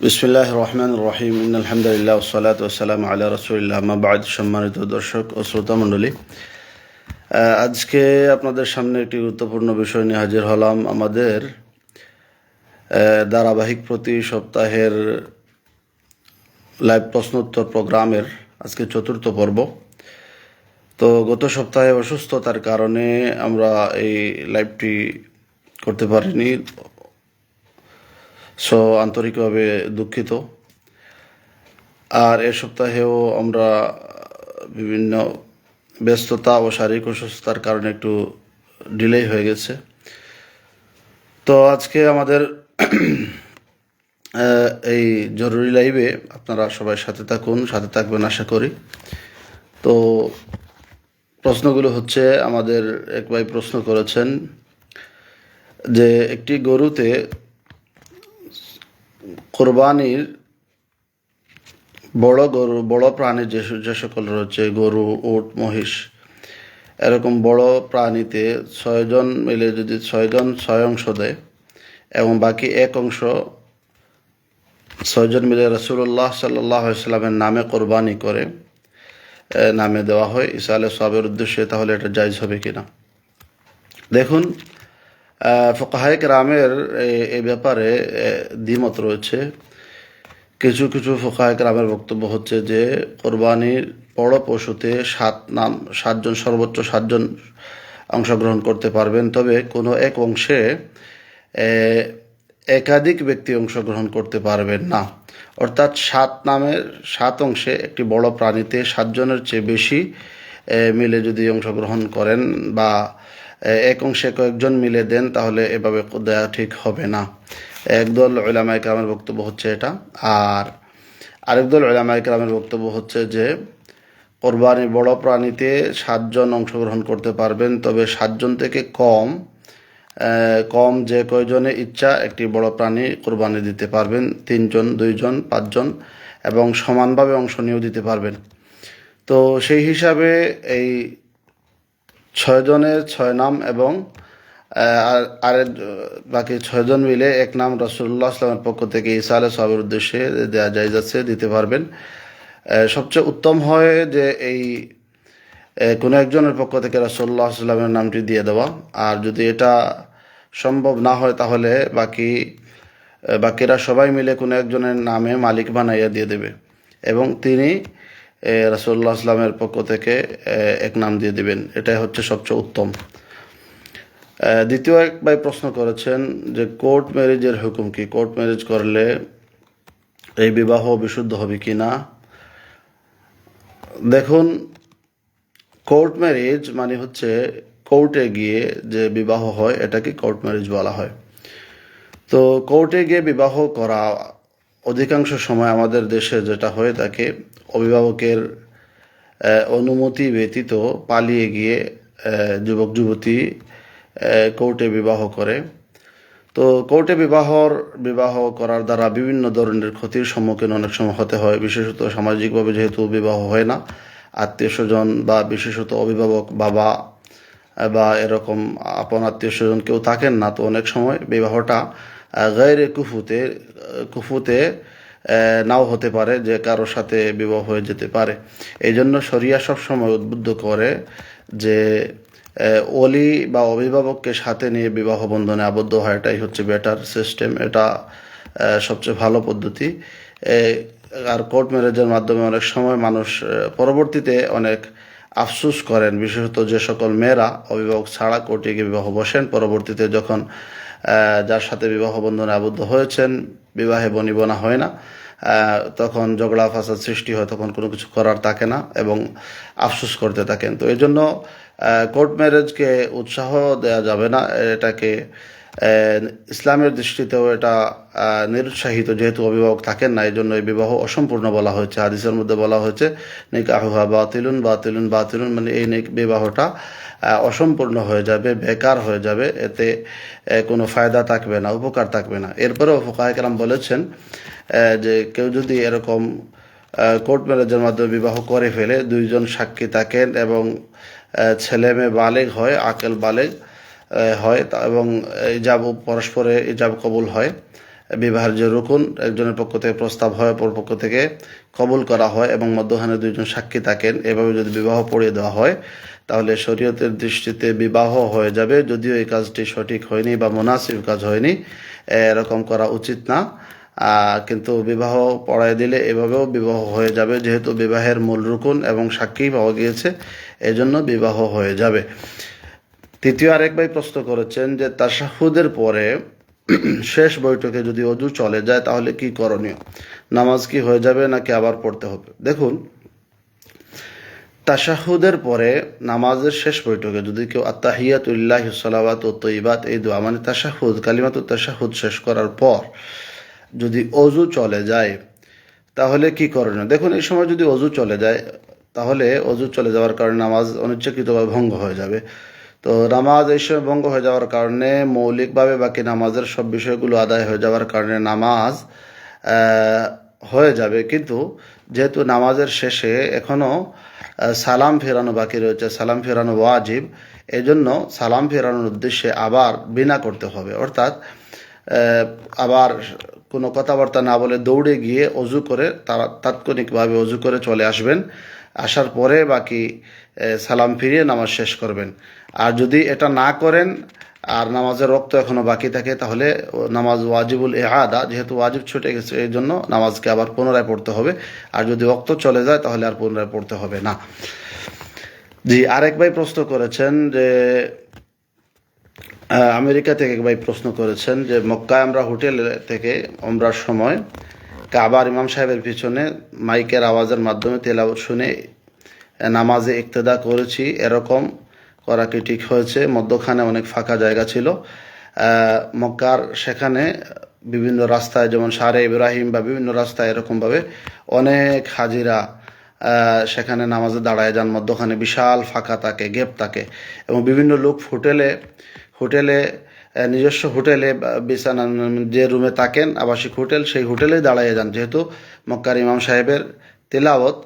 বিসমিল্লাহির রহমানির রহিম ইন্নাল হামদুলিল্লাহ ওয়াসসালাতু ওয়াসসালামু আলা রাসূলিল্লাহ আম্মা বা'দ। সম্মানিত দর্শক ও শ্রোতা মণ্ডলী, আজকে আপনাদের সামনে একটি গুরুত্বপূর্ণ বিষয় নিয়ে হাজির হলাম। আমাদের ধারাবাহিক প্রতি সপ্তাহের লাইভ প্রশ্নোত্তর প্রোগ্রামের আজকে চতুর্থ পর্ব। তো গত সপ্তাহে অসুস্থতার কারণে আমরা এই লাইভটি করতে পারিনি, আন্তরিকভাবে দুঃখিত। আর এ সপ্তাহেও আমরা বিভিন্ন ব্যস্ততা ও শারীরিক অসুস্থতার কারণে একটু ডিলে হয়ে গেছে। তো আজকে আমাদের এই জরুরি লাইভে আপনারা সবাই সাথে থাকবেন আশা করি। তো প্রশ্নগুলো হচ্ছে, আমাদের এক ভাই প্রশ্ন করেছেন যে একটি গরুতে কোরবানির বড় প্রাণী যে সকল রয়েছে, গরু, উট, মহিষ, এরকম বড় প্রাণীতে 6 জন মিলে যদি 6 জন 6 অংশ দেয় এবং বাকি এক অংশ 6 জন মিলে রাসূলুল্লাহ সাল্লাল্লাহু আলাইহি সাল্লামের নামে কোরবানি করে নামে দেওয়া হয় ইসালে সওয়াবের উদ্দেশ্যে, তাহলে এটা জায়েজ হবে কিনা? দেখুন, ফুকাহায়ে কেরামের এই ব্যাপারে দ্বিমত রয়েছে। কিছু কিছু ফুকাহায়ে কেরামের বক্তব্য হচ্ছে যে কোরবানির বড় পশুতে 7 জন, সর্বোচ্চ 7 জন অংশগ্রহণ করতে পারবেন, তবে কোনো এক অংশে একাধিক ব্যক্তি অংশগ্রহণ করতে পারবেন না। অর্থাৎ 7 অংশে একটি বড় প্রাণীতে 7 জনের চেয়ে বেশি মিলে যদি অংশগ্রহণ করেন বা এক অংশে কয়েকজন মিলে দেন, তাহলে এভাবে দেওয়া ঠিক হবে না। একদল উলামায়ে কেরামের বক্তব্য হচ্ছে এটা। আর আরেকদল উলামায়ে কেরামের বক্তব্য হচ্ছে যে কোরবানির বড় প্রাণীতে 7 জন অংশগ্রহণ করতে পারবেন, তবে 7 জন থেকে কম যে কয়জনে ইচ্ছা একটি বড় প্রাণী কোরবানি দিতে পারবেন। 3 জন, 2 জন, 5 জন এবং সমানভাবে অংশ নিয়েও দিতে পারবেন। তো সেই হিসাবে এই 6 জনের 6 নাম এবং বাকি 6 জন মিলে এক নাম রাসূলুল্লাহ সাল্লাল্লাহু পক্ষ থেকে ইসালে সওয়াবের উদ্দেশ্যে দেওয়া জায়েজ আছে, দিতে পারবেন। সবচেয়ে উত্তম হয় যে এই কোনো একজনের পক্ষ থেকে রাসূলুল্লাহ সাল্লাল্লাহু আলাইহি ওয়াসাল্লামের নামটি দিয়ে দেওয়া। আর যদি এটা সম্ভব না হয়, তাহলে বাকিরা সবাই মিলে কোনো একজনের নামে মালিক বানাইয়া দিয়ে দেবে এবং তিনি রাসূলুল্লাহ সাল্লামের পক্ষ থেকে এক নাম দিয়ে দিবেন। এটাই হচ্ছে সবচেয়ে উত্তম। দ্বিতীয় এক ভাই প্রশ্ন করেছেন যে কোর্ট ম্যারেজের হুকুম কি? কোর্ট ম্যারেজ করলে এই বিবাহ বিশুদ্ধ হবে কি না? দেখুন, কোর্ট ম্যারেজ মানে হচ্ছে কোর্টে গিয়ে যে বিবাহ হয়, এটাকে কোর্ট ম্যারেজ বলা হয়। তো কোর্টে গিয়ে বিবাহ করা অধিকাংশ সময় আমাদের দেশে যেটা হয়ে থাকে, অভিভাবকের অনুমতি ব্যতীত পালিয়ে গিয়ে যুবক যুবতী কোর্টে বিবাহ করে। তো কোর্টে বিবাহ করার দ্বারা বিভিন্ন ধরনের ক্ষতির সম্মুখীন অনেক সময় হতে হয়। বিশেষত সামাজিকভাবে যেহেতু বিবাহ হয় না, আত্মীয় স্বজন বা বিশেষত অভিভাবক বাবা বা এরকম আপন আত্মীয় স্বজন কেউ থাকেন না, তো অনেক সময় বিবাহটা গায়রে কুফুতে নাও হতে পারে, যে কারোর সাথে বিবাহ হয়ে যেতে পারে। এই জন্য শরিয়া সবসময় উদ্বুদ্ধ করে যে ওলি বা অভিভাবককে সাথে নিয়ে বিবাহ বন্ধনে আবদ্ধ হয়। এটাই হচ্ছে বেটার সিস্টেম, এটা সবচেয়ে ভালো পদ্ধতি। আর কোর্ট ম্যারেজের মাধ্যমে অনেক সময় মানুষ পরবর্তীতে অনেক আফসোস করেন, বিশেষত যে সকল মেয়েরা অভিভাবক ছাড়া কোর্টে গিয়ে বিবাহ বসেন, পরবর্তীতে যখন যার সাথে বিবাহ বন্ধনে আবদ্ধ হয়েছেন বিবাহে বনিবনা হয় না, তখন ঝগড়া ফাসাদ সৃষ্টি হয়, তখন কোনো কিছু করার থাকে না এবং আফসোস করতে থাকেন। তো এই জন্য কোর্ট ম্যারেজকে উৎসাহ দেওয়া যাবে না, এটাকে ইসলামের দৃষ্টিতেও এটা নিরুৎসাহিত, যেহেতু অভিভাবক থাকেন না। এই জন্য এই বিবাহ অসম্পূর্ণ বলা হয়েছে। হাদিসের মধ্যে বলা হয়েছে নিকাহুহা বাতিলুন বাতিলুন বাতিলুন, মানে এই বিবাহটা অসম্পূর্ণ হয়ে যাবে, বেকার হয়ে যাবে, এতে কোনো ফায়দা থাকবে না, উপকার থাকবে না। এরপরেও ফুকাহায়ে কেরাম বলেছেন যে কেউ যদি এরকম কোর্ট ম্যারেজের মাধ্যমে বিবাহ করে ফেলে, 2 জন সাক্ষী থাকেন এবং ছেলে মেয়ে বালেগ হয়, আকেল বালেগ হয় এবং পরস্পরে ইজাব কবুল হয়, বিবাহের যে রুকুন, একজনের পক্ষ থেকে প্রস্তাব হয়, অপর পক্ষ থেকে কবুল করা হয় এবং মধ্যখানে দুইজন সাক্ষী থাকেন, এভাবে যদি বিবাহ পড়িয়ে দেওয়া হয় তাহলে শরীয়তের দৃষ্টিতে বিবাহ হয়ে যাবে। যদিও এই কাজটি সঠিক হয়নি বা মুনাসিব কাজ হয়নি, এরকম করা উচিত না, কিন্তু বিবাহ পড়ায় দিলে এভাবেও বিবাহ হয়ে যাবে, যেহেতু বিবাহের মূল রুকুন এবং সাক্ষী পাওয়া গিয়েছে, এজন্য বিবাহ হয়ে যাবে। তৃতীয় আরেক ভাই প্রশ্ন করেছেন যে তাশাহুদের পরে শেষ বৈঠকে যদি অজু চলে যায় তাহলে কি করণীয়, নামাজ কি হয়ে যাবে নাকি আবার পড়তে হবে? দেখুন, তাশাহুদের পরে নামাজের শেষ বৈঠকে যদি কেউ আত্তাহিয়াতুল্লাহি সালাওয়াতু তয়্যিবাত এই দোয়া মানে তাশাহুদ কালিমাতুত তাশাহুদ শেষ করার পর যদি অজু চলে যায় তাহলে কি করণীয়? দেখুন, এই সময় যদি অজু চলে যায় তাহলে অজু চলে যাওয়ার কারণে নামাজ অনিচ্ছাকৃতভাবে ভঙ্গ হয়ে যাবে। তো নামাজ এই সময় ভঙ্গ হয়ে যাওয়ার কারণে মৌলিকভাবে বাকি নামাজের সব বিষয়গুলো আদায় হয়ে যাওয়ার কারণে নামাজ হয়ে যাবে, কিন্তু যেহেতু নামাজের শেষে এখনও সালাম ফেরানো বাকি রয়েছে, সালাম ফেরানো ওয়াজিব, এজন্য সালাম ফেরানোর উদ্দেশ্যে আবার বিনা করতে হবে, অর্থাৎ আবার কোনো কথাবার্তা না বলে দৌড়ে গিয়ে অজু করে তারা তাৎক্ষণিকভাবে অজু করে চলে আসবেন, আসার পরে বাকি সালাম ফিরিয়ে নামাজ শেষ করবেন। আর যদি এটা না করেন আর নামাজের রক্ত এখনো বাকি থাকে তাহলে নামাজ ওয়াজিবুল ইআদা, যেহেতু ওয়াজিব ছুটে গেছে এই জন্য নামাজকে আবার পুনরায় পড়তে হবে। আর যদি রক্ত চলে যায় তাহলে আর পুনরায় পড়তে হবে না। জি, আরেক ভাই প্রশ্ন করেছেন যে আমেরিকা থেকে এক ভাই প্রশ্ন করেছেন যে মক্কায় আমরা হোটেল থেকে ওমরার সময় কাবার ইমাম সাহেবের পিছনে মাইকের আওয়াজের মাধ্যমে তেলাওয়াত শুনে নামাজে ইক্তেদা করেছি, এরকম করা কি ঠিক হয়েছে? মধ্যখানে অনেক ফাঁকা জায়গা ছিল মক্কার, সেখানে বিভিন্ন রাস্তায় যেমন শারে ইব্রাহিম বা বিভিন্ন রাস্তায় এরকমভাবে অনেক হাজিরা সেখানে নামাজে দাঁড়ায় যান, মধ্যখানে বিশাল ফাঁকা থাকে, গ্যাপ থাকে এবং বিভিন্ন লোক হোটেলে নিজস্ব হোটেলে বিছানা যে রুমে থাকেন আবাসিক হোটেল, সেই হোটেলেই দাঁড়ায় যান, যেহেতু মক্কার ইমাম সাহেবের তেলাওয়াত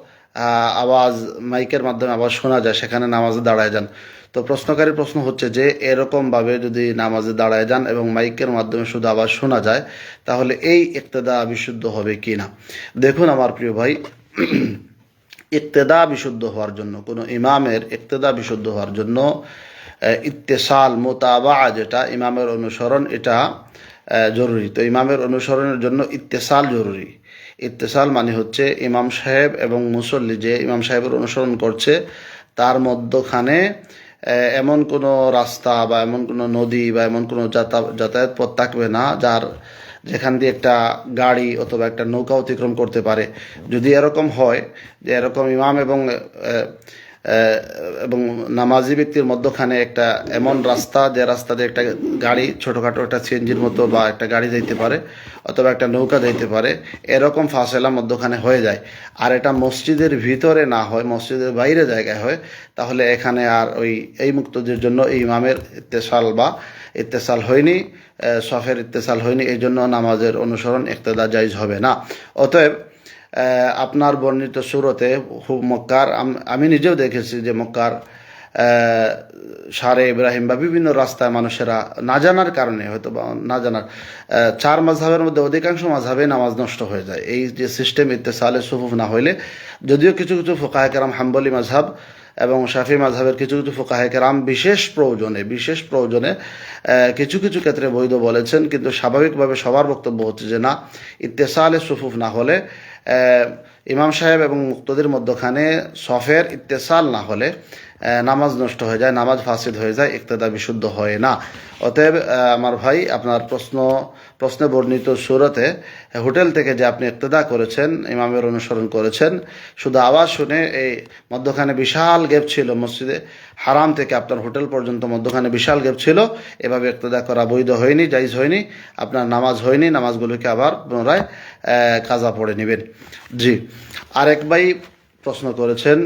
আওয়াজ মাইকের মাধ্যমে আওয়াজ শোনা যায়, সেখানে নামাজে দাঁড়ায় যান। তো প্রশ্নকারীর প্রশ্ন হচ্ছে যে এরকমভাবে যদি নামাজে দাঁড়ায় যান এবং মাইকের মাধ্যমে শুধু আওয়াজ শোনা যায় তাহলে এই ইক্তেদা বিশুদ্ধ হবে কি না? দেখুন আমার প্রিয় ভাই, ইক্তেদা বিশুদ্ধ হওয়ার জন্য, কোনো ইমামের ইক্তেদা বিশুদ্ধ হওয়ার জন্য ইত্তেসাল মুতাবা, যেটা ইমামের অনুসরণ, এটা জরুরি। তো ইমামের অনুসরণের জন্য ইত্তেসাল জরুরি। ইত্তেসাল মানে হচ্ছে ইমাম সাহেব এবং মুসল্লি যে ইমাম সাহেবের অনুসরণ করছে তার মধ্যখানে এমন কোনো রাস্তা বা এমন কোনো নদী বা এমন কোনো যাতায়াত পথ থাকবে না যেখান দিয়ে একটা গাড়ি অথবা একটা নৌকা অতিক্রম করতে পারে। যদি এরকম হয় যে এরকম ইমাম এবং নামাজি ব্যক্তির মধ্যখানে একটা এমন রাস্তা, যে রাস্তা দিয়ে একটা গাড়ি, ছোটোখাটো একটা সিএনজির মতো বা একটা গাড়ি যাইতে পারে অথবা একটা নৌকা যাইতে পারে, এরকম ফাসেলা মধ্যখানে হয়ে যায়, আর এটা মসজিদের ভিতরে না হয়, মসজিদের বাইরে জায়গায় হয়, তাহলে এখানে আর এই মুক্তদের জন্য এই ইমামের ইত্তেসাল হয়নি, সফের ইত্তেসাল হয়নি, এই জন্য নামাজের অনুসরণ ইক্তেদা জায়েজ হবে না। অতএব আপনার বর্ণিত সুরতে মক্কার, আমি নিজেও দেখেছি যে মক্কার শারে ইব্রাহিম বা বিভিন্ন রাস্তায় মানুষেরা না জানার কারণে, হয়তো বা না জানার, চার মাযহাবের মধ্যে অধিকাংশ মাযহাবে নামাজ নষ্ট হয়ে যায় এই যে সিস্টেম ইত্তেসালে সুফুফ না হইলে। যদিও কিছু কিছু ফুকাহে কেরাম, হাম্বলি মাযহাব এবং শাফি মাযহাবের কিছু কিছু ফুকাহে কেরাম বিশেষ প্রয়োজনে কিছু কিছু ক্ষেত্রে বৈধ বলেছেন, কিন্তু স্বাভাবিকভাবে সবার বক্তব্য হচ্ছে যে না, ইত্তেসালে সুফুফ না হলে, ইমাম সাহেব এবং মুক্তদের মধ্যখানে সফের ইত্তেসাল না হলে নামাজ নষ্ট হয়ে যায়, নামাজ ফাসিদ হয়ে যায়, ইক্তেদা বিশুদ্ধ হয় না। অতএব আমার ভাই, আপনার প্রশ্নে বর্ণিত সুরতে হোটেল থেকে যে আপনি ইক্তেদা করেছেন, ইমামের অনুসরণ করেছেন, শুধু আওয়াজ শুনে, এই মধ্যখানে বিশাল গ্যাপ ছিল, মসজিদে হারাম থেকে আপনার হোটেল পর্যন্ত মধ্যখানে বিশাল গ্যাপ ছিল, এভাবে ইক্তেদা করা বৈধ হয়নি, জায়েজ হয়নি, আপনার নামাজ হয়নি, নামাজগুলোকে আবার পুনরায় কাজা পড়ে নেবেন। জি, আরেক ভাই প্রশ্ন করেছেন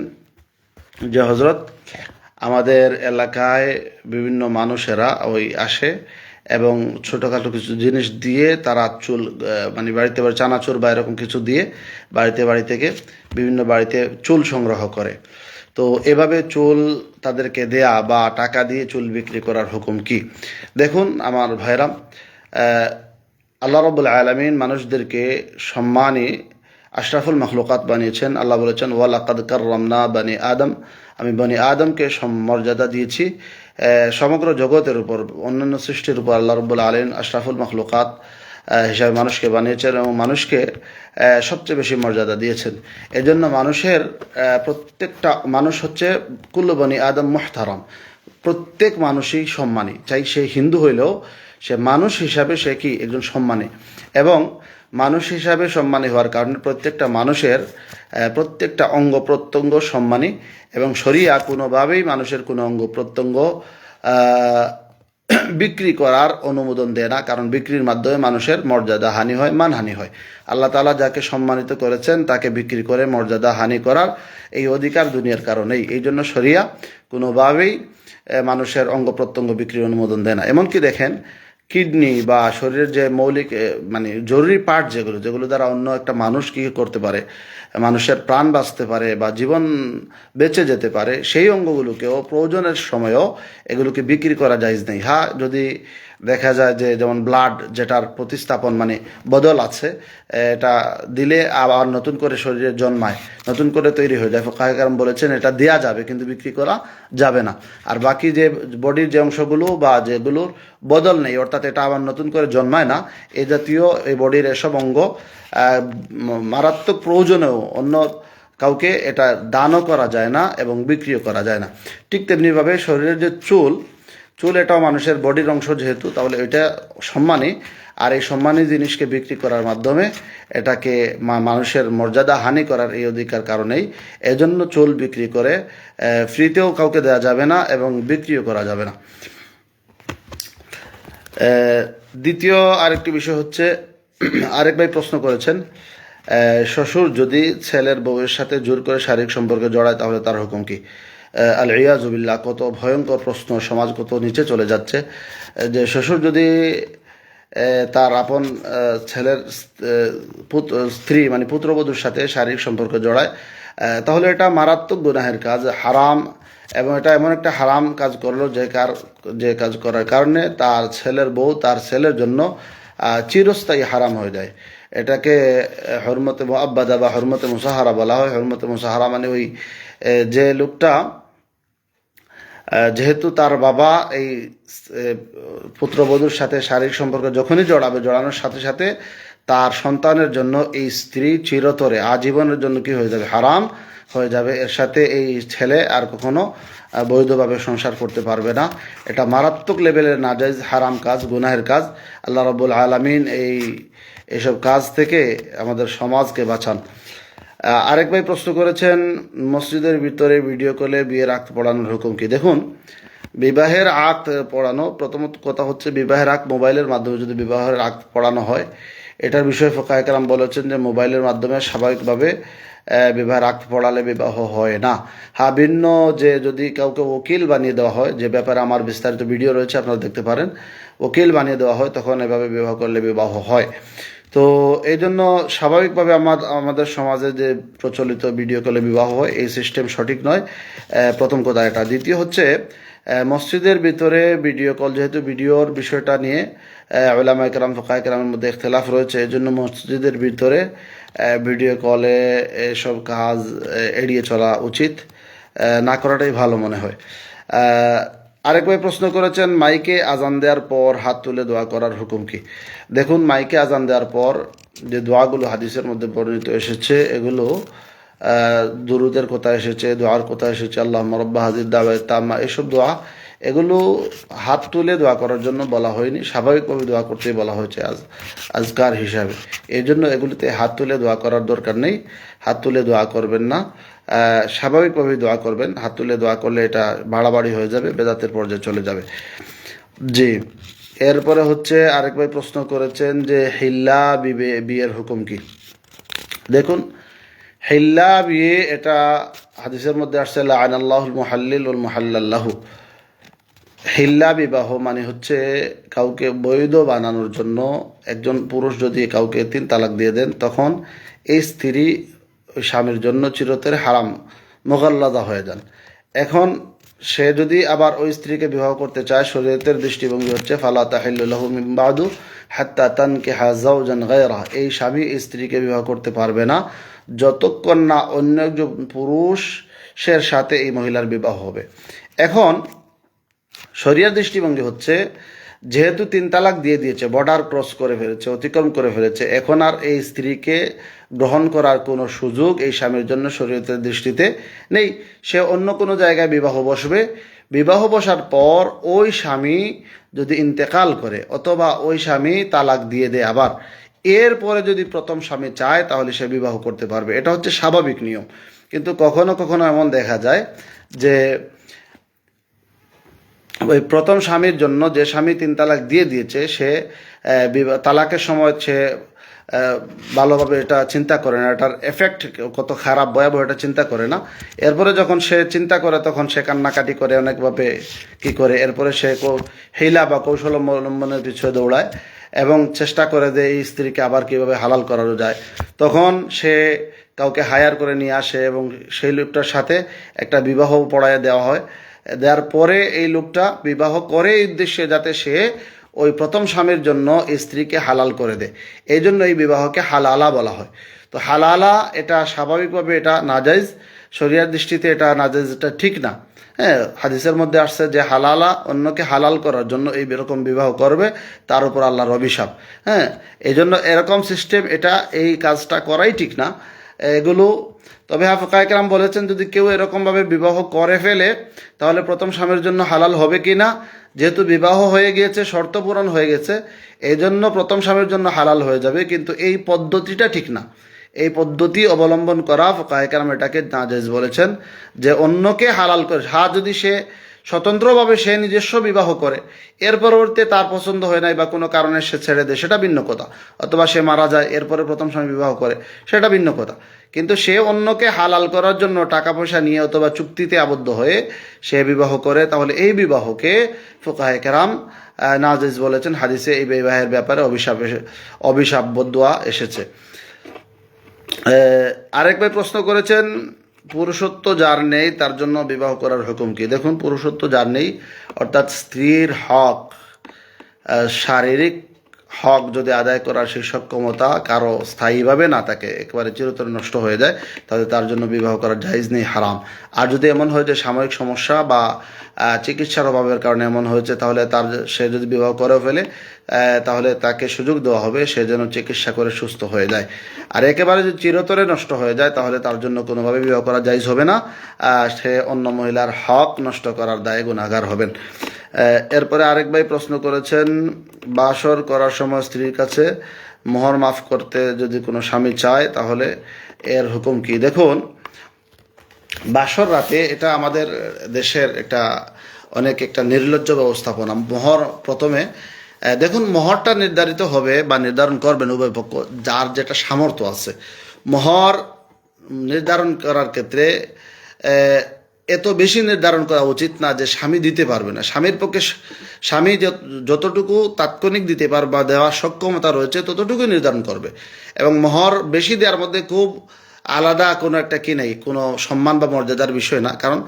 যে হযরত, আমাদের এলাকায় বিভিন্ন মানুষেরা আসে এবং ছোটোখাটো কিছু জিনিস দিয়ে তারা চুল, মানে বাড়িতে চানাচুর বা এরকম কিছু দিয়ে বাড়ি থেকে বিভিন্ন বাড়িতে চুল সংগ্রহ করে। তো এভাবে চুল তাদেরকে দেয়া বা টাকা দিয়ে চুল বিক্রি করার হুকুম কি? দেখুন আমার ভাইরা, আল্লাহ রাব্বুল আলামিন মানুষদেরকে সম্মানী আশরাফুল মখলুকাত বানিয়েছেন। আল্লাহ বলেছেন, ওয়ালাকাদ কাররামনা বানি আদম, আমি বনি আদমকে মর্যাদা দিয়েছি সমগ্র জগতের উপর, অন্যান্য সৃষ্টির উপর আল্লাহ রাব্বুল আলামিন আশরাফুল মখলুকাত হিসাবে মানুষকে বানিয়েছেন এবং মানুষকে সবচেয়ে বেশি মর্যাদা দিয়েছেন। এজন্য মানুষের প্রত্যেকটা মানুষ হচ্ছে কুল্লু বনি আদম মুহতারাম, প্রত্যেক মানুষই সম্মানী, চাই সে হিন্দু হইলেও সে মানুষ হিসাবে সে কি একজন সম্মানী, এবং মানুষ হিসাবে সম্মানী হওয়ার কারণে প্রত্যেকটা মানুষের প্রত্যেকটা অঙ্গ প্রত্যঙ্গ সম্মানী, এবং শরিয়া কোনোভাবেই মানুষের কোনো অঙ্গ প্রত্যঙ্গ বিক্রি করার অনুমোদন দেয় না, কারণ বিক্রির মাধ্যমে মানুষের মর্যাদা হানি হয়, মানহানি হয়। আল্লাহ তাআলা যাকে সম্মানিত করেছেন তাকে বিক্রি করে মর্যাদা হানি করার এই অধিকার দুনিয়ার কারণেই। এই জন্য শরিয়া কোনোভাবেই মানুষের অঙ্গ প্রত্যঙ্গ বিক্রির অনুমোদন দেয় না। এমনকি দেখেন, কিডনি বা শরীরের যে মৌলিক মানে জরুরি পার্ট যেগুলো দ্বারা অন্য একটা মানুষ কী করতে পারে, মানুষের প্রাণ বাঁচতে পারে বা জীবন বেঁচে যেতে পারে, সেই অঙ্গগুলোকেও প্রয়োজনের সময়ও এগুলোকে বিক্রি করা জায়েজ নেই। হ্যাঁ, যদি দেখা যায় যে যেমন ব্লাড, যেটার প্রতিস্থাপন মানে বদল আছে, এটা দিলে আবার নতুন করে শরীরে জন্মায়, নতুন করে তৈরি হয়ে যায়, ফুকাহে কেরাম বলেছেন এটা দেয়া যাবে কিন্তু বিক্রি করা যাবে না। আর বাকি যে বডির যে অংশগুলো বা যেগুলোর বদল নেই, অর্থাৎ এটা আবার নতুন করে জন্মায় না, এই জাতীয় এই বডির এসব অঙ্গ মারাত্মক প্রয়োজনেও অন্য কাউকে এটা দানও করা যায় না এবং বিক্রিও করা যায় না। ঠিক তেমনিভাবে শরীরের যে চুল এটাও মানুষের বডির অংশ যেহেতু, তাহলে এটা সম্মানী, আর এই সম্মানী জিনিসকে বিক্রি করার মাধ্যমে এটাকে মানুষের মর্যাদা হানি করার এই অধিকার কারণেই এজন্য চুল বিক্রি করে ফ্রিতেও কাউকে দেওয়া যাবে না এবং বিক্রিও করা যাবে না। দ্বিতীয় আরেকটি বিষয় হচ্ছে, আরেক ভাই প্রশ্ন করেছেন, শ্বশুর যদি ছেলের বউয়ের সাথে জোর করে শারীরিক সম্পর্কে জড়ায় তাহলে তার হুকুম কি? আল ইয়াজুবিল্লাহ, কত ভয়ঙ্কর প্রশ্ন, সমাজ কত নিচে চলে যাচ্ছে। যে শ্বশুর যদি তার আপন ছেলের স্ত্রী মানে পুত্রবধূর সাথে শারীরিক সম্পর্ক জড়ায়, তাহলে এটা মারাত্মক গুনাহের কাজ, হারাম, এবং এটা এমন একটা হারাম কাজ করলো যে কাজ করার কারণে তার ছেলের বউ তার ছেলের জন্য চিরস্থায়ী হারাম হয়ে যায়। এটাকে হরমতে মুআব্বাদা বা হরমতে মুসাহারা বলা হয়। হরমতে মুসাহারা মানে ওই যে লোকটা যেহেতু তার বাবা এই পুত্রবধূর সাথে শারীরিক সম্পর্ক যখনই জড়ানোর সাথে সাথে তার সন্তানের জন্য এই স্ত্রী চিরতরে আজীবনের জন্য কি হয়ে যাবে? হারাম হয়ে যাবে। এর সাথে এই ছেলে আর কখনো বৈধভাবে সংসার করতে পারবে না। এটা মারাত্মক লেভেলের নাজায়েজ হারাম কাজ, গুনাহের কাজ। আল্লাহ রাব্বুল আলামিন এইসব কাজ থেকে আমাদের সমাজকে বাঁচান। আরেক ভাই প্রশ্ন করেছেন, মসজিদের ভিতরে ভিডিও কলে বিয়ের আক্ত পড়ানোর হুকুম কি? দেখুন, বিবাহের আক্ত পড়ানো, প্রথমত কথা হচ্ছে বিবাহের আক্ত মোবাইলের মাধ্যমে যদি বিবাহের আক্ত পড়ানো হয়, এটার বিষয়ে ফুকাহে কেরাম বলেছেন যে মোবাইলের মাধ্যমে স্বাভাবিকভাবে বিবাহের আক্ত পড়ালে বিবাহ হয় না। হ্যাঁ, ভিন্ন যে যদি কাউকে ওকিল বানিয়ে দেওয়া হয়, যে ব্যাপারে আমার বিস্তারিত ভিডিও রয়েছে আপনারা দেখতে পারেন, ওকিল বানিয়ে দেওয়া হয় তখন এভাবে বিবাহ করলে বিবাহ হয়। তো এই জন্য স্বাভাবিকভাবে আমাদের সমাজে যে প্রচলিত ভিডিও কলে বিবাহ হয়, এই সিস্টেম সঠিক নয়, প্রথম কথা এটা। দ্বিতীয় হচ্ছে, মসজিদের ভিতরে ভিডিও কল, যেহেতু ভিডিওর বিষয়টা নিয়ে উলামায়ে কেরাম ফুকাহে কেরামের মধ্যে ইখতিলাফ রয়েছে, এই জন্য মসজিদের ভিতরে ভিডিও কলে এসব কাজ এড়িয়ে চলা উচিত, না করাটাই ভালো মনে হয়। আরেক ভাই প্রশ্ন করেছেন, মাইকে আজান দেওয়ার পর হাত তুলে দোয়া করার হুকুম কি? দেখুন, মাইকে আজান দেওয়ার পর যে দোয়াগুলো হাদিসের মধ্যে বর্ণিত এসেছে, এগুলো দুরুদের কথা এসেছে, দোয়ার কথা এসেছে, আল্লাহুম্মা রাব্বা হাযিহিদ দাওয়াতিত তাম্মা, এসব দোয়া, এগুলো হাত তুলে দোয়া করার জন্য বলা হয়নি, স্বাভাবিকভাবে দোয়া করতেই বলা হয়েছে আজকার হিসাবে। এই জন্য এগুলিতে হাত তুলে দোয়া করার দরকার নেই, হাত তুলে দোয়া করবেন না, স্বাভাবিকভাবেই দোয়া করবেন। হাত তুলে দোয়া করলে এটা বাড়াবাড়ি হয়ে যাবে, বেদাতের পর্যায়ে চলে যাবে। জি, এরপরে হচ্ছে আরেক ভাই প্রশ্ন করেছেন যে হিল্লা বিয়ের হুকুম কি? দেখুন, হিল্লা বিয়ে এটা হাদিসের মধ্যে আসছে, লাআনাল্লাহুল মুহাল্লিল ওয়াল মুহাল্লাল্লাহু। হিল্লা বিবাহ মানে হচ্ছে কাউকে বৈধ বানানোর জন্য, একজন পুরুষ যদি কাউকে 3 তালাক দিয়ে দেন, তখন এই স্ত্রী ওই স্বামীর জন্য চিরতরে হারাম, মুগাল্লাদা হয়ে যান। এখন সে যদি আবার ওই স্ত্রীকে বিবাহ করতে চায়, শরীয়তের দৃষ্টিভঙ্গি হচ্ছে ফালা তাহিল্লু লাহু মিন বাদু হাত্তা তানকিহা যাওজান গায়রাহা, এই স্বামী স্ত্রীকে বিবাহ করতে পারবে না যতক্ষণ না অন্য একজন পুরুষের সাথে এই মহিলার বিবাহ হবে। এখন শরিয়ার দৃষ্টিভঙ্গি হচ্ছে, যেহেতু 3 তালাক দিয়ে দিয়েছে, বর্ডার ক্রস করে ফেলেছে, অতিক্রম করে ফেলেছে, এখন আর এই স্ত্রীকে গ্রহণ করার কোনো সুযোগ এই স্বামীর জন্য শরীয়তের দৃষ্টিতে নেই। সে অন্য কোনো জায়গায় বিবাহ বসবে। বিবাহ বসার পর ওই স্বামী যদি ইন্তেকাল করে অথবা ওই স্বামী তালাক দিয়ে দেয় আবার, এরপরে যদি প্রথম স্বামী চায় তাহলে সে বিবাহ করতে পারবে। এটা হচ্ছে স্বাভাবিক নিয়ম। কিন্তু কখনো কখনো এমন দেখা যায় যে ওই প্রথম স্বামীর জন্য, যে স্বামী 3 তালাক দিয়ে দিয়েছে, সে তালাকের সময় সে ভালোভাবে এটা চিন্তা করে না, এটার এফেক্ট কত খারাপ ভয়াবহ এটা চিন্তা করে না। এরপরে যখন সে চিন্তা করে তখন সে কান্নাকাটি করে অনেকভাবে কি করে, এরপরে সে হিলা বা কৌশল অবলম্বনের পিছনে দৌড়ায় এবং চেষ্টা করে যে এই স্ত্রীকে আবার কিভাবে হালাল করানো যায়। তখন সে কাউকে হায়ার করে নিয়ে আসে এবং সেই লোকটার সাথে একটা বিবাহ পড়ায় দেওয়া হয়। দেওয়ার পরে এই লোকটা বিবাহ করে এই উদ্দেশ্যে যাতে সে ওই প্রথম স্বামীর জন্য স্ত্রীকে হালাল করে দেয়, এই জন্য এই বিবাহকে হালালা বলা হয়। তো হালালা এটা স্বাভাবিকভাবে এটা নাজাইজ, শরিয়ার দৃষ্টিতে এটা নাজাইজ, এটা ঠিক না। হ্যাঁ, হাদিসের মধ্যে আসছে যে হালালা, অন্যকে হালাল করার জন্য এই এরকম বিবাহ করবে, তার উপর আল্লাহর অভিশাপ। হ্যাঁ, এই জন্য এরকম সিস্টেম, এটা এই কাজটা করাই ঠিক না এগুলো। তবে ফুকাহায়ে কেরাম বলেছেন, যদি কেউ এরকমভাবে বিবাহ করে ফেলে তাহলে প্রথম স্বামীর জন্য হালাল হবে কি না, যেহেতু বিবাহ হয়ে গিয়েছে, শর্ত পূরণ হয়ে গেছে, এই জন্য প্রথম স্বামীর জন্য হালাল হয়ে যাবে। কিন্তু এই পদ্ধতিটা ঠিক না। এই পদ্ধতি অবলম্বন করা ফুকাহায়ে কেরাম এটাকে নাজায়েজ বলেছেন, যে অন্যকে হালাল করে। হ্যাঁ, যদি সে স্বতন্ত্রভাবে সে নিজস্ব বিবাহ করে, এর পরবর্তীতে তার পছন্দ হয় নাই বা কোনো কারণে সে ছেড়ে দেয়, সেটা ভিন্ন কথা। অথবা সে মারা যায়, এরপরে প্রথম স্বামী বিবাহ করে, সেটা ভিন্ন কথা। কিন্তু সে অন্যকে হালাল করার জন্য টাকা পয়সা নিয়ে অথবা চুক্তিতে আবদ্ধ হয়ে সে বিবাহ করে, তাহলে এই বিবাহকে ফুকাহায়ে কেরাম নাজায়েজ বলেছেন। হাদিসে এই বিবাহের ব্যাপারে অভিশাপ বদদুয়া এসেছে। আরেক ভাই প্রশ্ন করেছেন, পুরুষত্ব যার নেই তার জন্য বিবাহ করার হুকুম কি? দেখুন, পুরুষত্ব যার নেই, অর্থাৎ স্ত্রীর হক, শারীরিক হক যদি আদায় করার সেই সক্ষমতা কারো স্থায়ীভাবে না থাকে, একেবারে চিরতরে নষ্ট হয়ে যায়, তাহলে তার জন্য বিবাহ করার জায়েজ নেই, হারাম। আর যদি এমন হয় যে সাময়িক সমস্যা বা চিকিৎসার অভাবের কারণে এমন হয়েছে, তাহলে সে যদি বিবাহ করে ফেলে তাহলে তাকে সুযোগ দেওয়া হবে সে যেন চিকিৎসা করে সুস্থ হয়ে যায়। আর একেবারে যদি চিরতরে নষ্ট হয়ে যায় তাহলে তার জন্য কোনোভাবে বিবাহ করা জায়েজ হবে না, সে অন্য মহিলার হক নষ্ট করার দায়ে গুনাহগার হবেন। এরপরে আরেক ভাই প্রশ্ন করেছেন, বাসর করার সময় স্ত্রীর কাছে মোহর মাফ করতে যদি কোনো স্বামী চায় তাহলে এর হুকুম কি? দেখুন, বাসর রাতে, এটা আমাদের দেশের একটা নির্লজ্জ ব্যবস্থাপনা। মোহর প্রথমে দেখুন, মোহরটা নির্ধারিত হবে বা নির্ধারণ করবেন উভয় পক্ষ, যার যেটা সামর্থ্য আছে। মোহর নির্ধারণ করার ক্ষেত্রে এত বেশি নির্ধারণ করা উচিত না যে স্বামী দিতে পারবে না। স্বামীর পক্ষে স্বামী যতটুকু তাৎক্ষণিক দিতে পারবে বা দেওয়ার সক্ষমতা রয়েছে ততটুকুই নির্ধারণ করবে। এবং মোহর বেশি দেওয়ার মধ্যে খুব আলাদা কোনো একটা কি নেই, কোনো সম্মান বা মর্যাদার বিষয় না। কারণ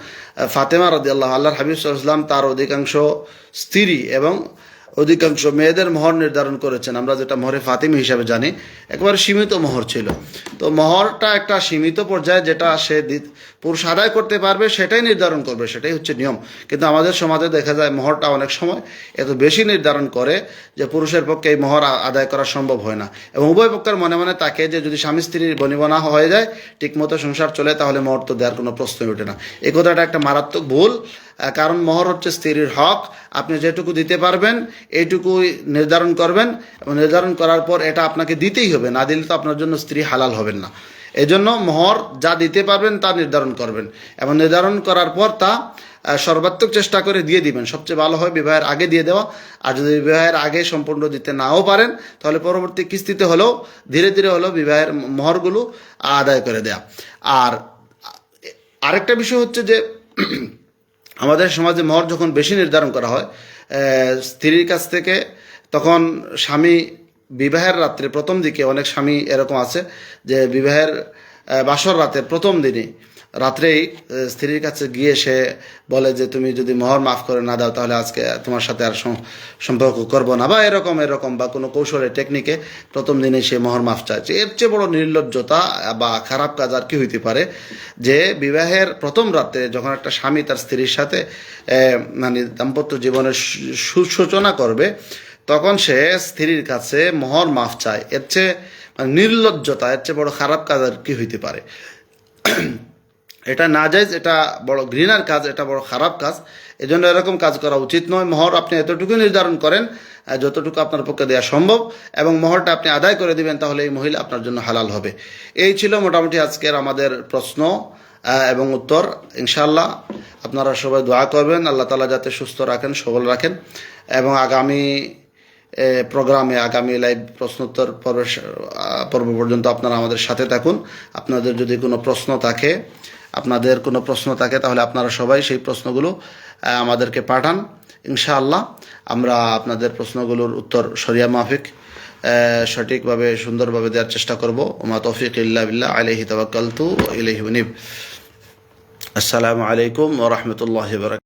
ফাতেমা রাদিয়াল্লাহু আনহা, আল্লাহর হাবিব সাল্লাল্লাহু আলাইহি ওয়াসাল্লাম তার অধিকাংশ স্ত্রী এবং অধিকাংশ মেয়েদের মোহর নির্ধারণ করেছেন। আমরা যেটা মোহরে ফাতিমি হিসাবে জানি, একবারে সীমিত মোহর ছিল। তো মোহরটা একটা সীমিত পর্যায়ে, যেটা সে পুরুষ আদায় করতে পারবে সেটাই নির্ধারণ করবে, সেটাই হচ্ছে নিয়ম। কিন্তু আমাদের সমাজে দেখা যায় মোহরটা অনেক সময় এত বেশি নির্ধারণ করে যে পুরুষের পক্ষে এই মোহর আদায় করা সম্ভব হয় না। এবং উভয় পক্ষের মনে মনে তাকে যে যদি স্বামী স্ত্রীর বনিবনা হয়ে যায়, ঠিকমতো সংসার চলে, তাহলে মোহর তো দেওয়ার কোনো প্রশ্নই ওঠে না। এই কথাটা একটা মারাত্মক ভুল। কারণ মোহর হচ্ছে স্ত্রীর হক, আপনি যেটুকু দিতে পারবেন এইটুকুই নির্ধারণ করবেন, এবং নির্ধারণ করার পর এটা আপনাকে দিতেই হবে, না দিলে তো আপনার জন্য স্ত্রী হালাল হবেন না। এই জন্য মোহর যা দিতে পারবেন তা নির্ধারণ করবেন, এবং নির্ধারণ করার পর তা সর্বাত্মক চেষ্টা করে দিয়ে দিবেন। সবচেয়ে ভালো হয় বিবাহের আগে দিয়ে দেওয়া। আর যদি বিবাহের আগে সম্পূর্ণ দিতে নাও পারেন তাহলে পরবর্তী কিস্তিতে হলেও ধীরে ধীরে হলেও বিবাহের মোহরগুলো আদায় করে দেয়া। আর আরেকটা বিষয় হচ্ছে যে আমাদের সমাজে মোহর যখন বেশি নির্ধারণ করা হয় স্ত্রীর কাছ থেকে, তখন স্বামী বিবাহের রাত্রে প্রথম দিকে, অনেক স্বামী এরকম আছে যে বিবাহের বাসর রাতের প্রথম দিনই রাত্রেই স্ত্রীর কাছে গিয়ে সে বলে যে তুমি যদি মোহর মাফ করে না দাও তাহলে আজকে তোমার সাথে আর সম্পর্ক করবো না, বা এরকম বা কোনো কৌশলে টেকনিকে প্রথম দিনে সে মোহর মাফ চাইছে। এর চেয়ে বড় নির্লজ্জতা বা খারাপ কাজ আর কি হইতে পারে, যে বিবাহের প্রথম রাতে যখন একটা স্বামী তার স্ত্রীর সাথে মানে দাম্পত্য জীবনের সূচনা করবে, তখন সে স্ত্রীর কাছে মোহর মাফ চায়। এর চেয়ে মানে নির্লজ্জতা, এর চেয়ে বড় খারাপ কাজ আর কি হইতে পারে। এটা নাজায়েজ, এটা বড় ঘৃণার কাজ, এটা বড় খারাপ কাজ। এজন্য এরকম কাজ করা উচিত নয়। মোহর আপনি এতটুকু নির্ধারণ করেন যতটুকু আপনার পক্ষে দেওয়া সম্ভব, এবং মোহরটা আপনি আদায় করে দিবেন, তাহলে এই মহিলা আপনার জন্য হালাল হবে। এই ছিল মোটামুটি আজকের আমাদের প্রশ্ন এবং উত্তর। ইনশাআল্লাহ আপনারা সবাই দোয়া করবেন আল্লাহ তাআলা যাতে সুস্থ রাখেন, সবল রাখেন, এবং আগামী প্রোগ্রামে, আগামী লাইভ প্রশ্নোত্তর পর্ব পর্যন্ত আপনারা আমাদের সাথে থাকুন। আপনাদের যদি কোনো প্রশ্ন থাকে তাহলে আপনারা সবাই সেই প্রশ্নগুলো আমাদেরকে পাঠান। ইনশাআল্লাহ আমরা আপনাদের প্রশ্নগুলোর উত্তর শরিয়া মাফিক সঠিকভাবে সুন্দরভাবে দেওয়ার চেষ্টা করব। ওমা তৌফিক ইল্লা বিল্লাহ, আলাইহি তাওয়াক্কালতু ওয়া ইলাইহি উনীব। আসসালামু আলাইকুম ওয়া রাহমাতুল্লাহি ওয়া বারাকাতুহু।